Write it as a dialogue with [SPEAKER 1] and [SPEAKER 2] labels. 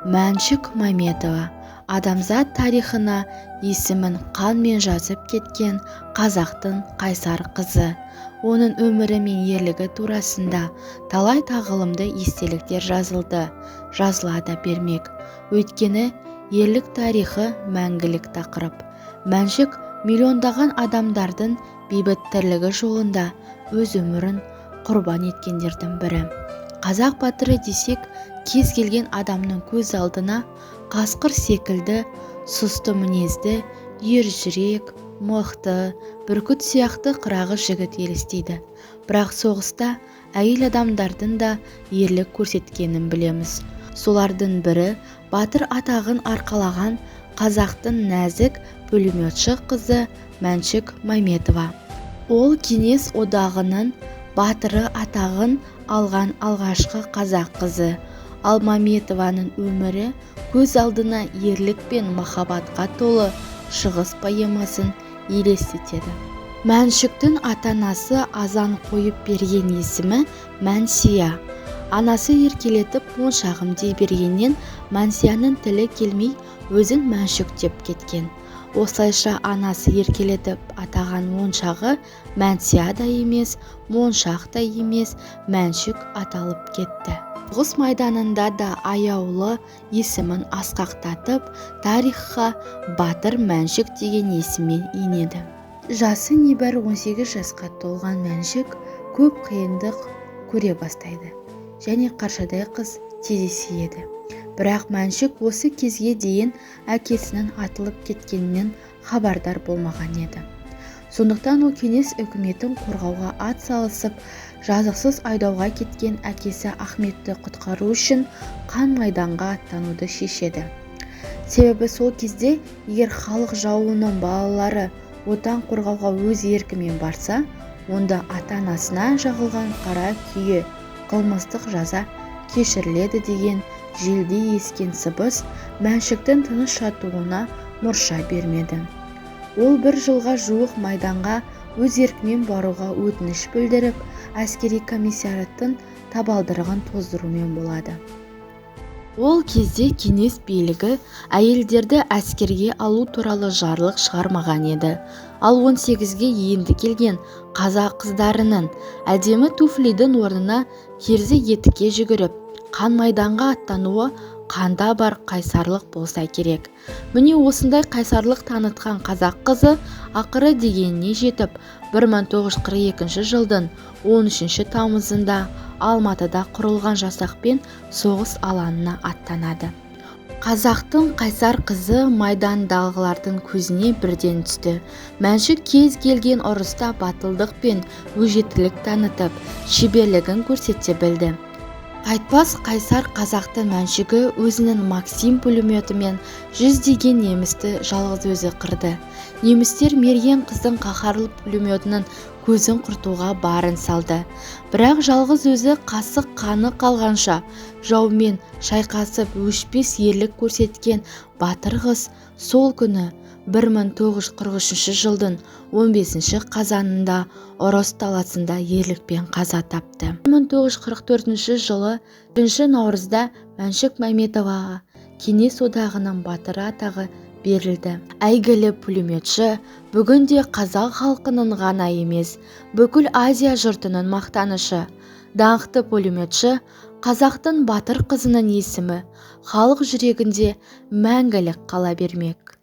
[SPEAKER 1] Мәншүк Мәметова адамзат тарихына есімін қанмен жазып кеткен қазақтың қайсар қызы. Оның өмірі мен ерлігі турасында талай тағылымды естеліктер жазылды, жазыла да бермек. Өйткені ерлік тарихы мәңгілік тақырып. Мәншүк миллиондаған адамдардың бейбіт тірлігі жолында өз өмірін құрбан еткендердің бірі. Қазақ батыры десек, кез келген адамның көз алдына қасқыр секілді, сұсты мінезді, ержүрек, мықты, бүркіт сияқты қырағы жігіт елестейді. Бірақ соғыста әйел адамдардың да ерлік көрсеткенін білеміз. Солардың бірі батыр атағын арқалаған қазақтың нәзік пулеметші қызы Мәншүк Мәметова. Ол Кеңес одағының батыры атағын алған алғашқы қазақ қызы. Ал Мәметованың өмірі көз алдына ерлік пен махаббатқа толы шығыс поэмасын елестетеді. Мәншүктің ата-анасы азан қойып берген есімі Мәнсия. Анасы еркелетіп моншағым дей бергеннен Мәнсияның тілі келмей өзін Мәншүк деп кеткен. Осылайша анасы еркелетіп атаған моншағы Мәнсия да емес, моншақ та емес, Мәншүк аталып кетті. Соғыс майданында да аяулы есімін асқақтатып, тарихқа батыр Мәншүк деген есіммен енеді. Жасы небәрі 18 жасқа толған Мәншүк көп қиындық көре бастайды және қаршадай қыз тез есейеді. Бірақ Мәншүк осы кезге дейін әкесінің атылып кеткенінен хабардар болмаған еді. Сондықтан ол кеңес үкіметін қорғауға ат салысып, жазықсыз айдауға кеткен әкесі Ахметті құтқару үшін қан майданға аттануды шешеді. Себебі сол кезде егер халық жауының балалары отан қорғауға өз еркімен барса, онда ата-анасына жағылған қара күйе қылмыстық жаза кешіріледі деген желдей ескен сыбыс Мәншүктің тыныш жатуына мұрша бермеді. Ол 1 жылға жуық майданға өз еркімен баруға өтініш білдіріп, әскери комиссариаттың табалдырығын тоздырумен болады. Ол кезде кеңес билігі әйелдерді әскерге алу туралы жарлық шығармаған еді. Ал 18-ге енді келген қазақ қыздарының әдемі туфлидің орнына керзі етікке жүгіріп, қан майданға аттануы қанда бар қайсарлық болса керек. Міне осындай қайсарлық танытқан қазақ қызы ақыры дегеніне жетіп, 1942 жылдың 13 тамызында Алматыда құрылған жасақпен соғыс алаңына аттанады. Қазақтың қайсар қызы майдандағылардың көзіне бірден түсті. Мәншүк кез келген ұрыста батылдық пен өжеттілік танытып, шеберлігін көрсете білді. Қайтпас қайсар қазақтың Мәншүгі өзінің Максим пулеметімен жүздеген немісті жалғыз өзі қырды. Немістер мерген қыздың қаһарлы пулеметінің көзін құртуға барын салды. Бірақ жалғыз өзі қасық қаны қалғанша жаумен шайқасып өшпес ерлік көрсеткен батыр қыз сол күні 1943 жылдың 15 қазанында ұрыс даласында ерлікпен қаза тапты. 1944 жылы 1 наурызда Мәншүк Мәметоваға Кеңес одағының батыры атағы берілді. Әйгілі пулеметші бүгінде қазақ халқының ғана емес, бүкіл Азия жұртының мақтанышы. Даңқты пулеметші қазақтың батыр қызының есімі халық жүрегінде мәңгілік қала бермек.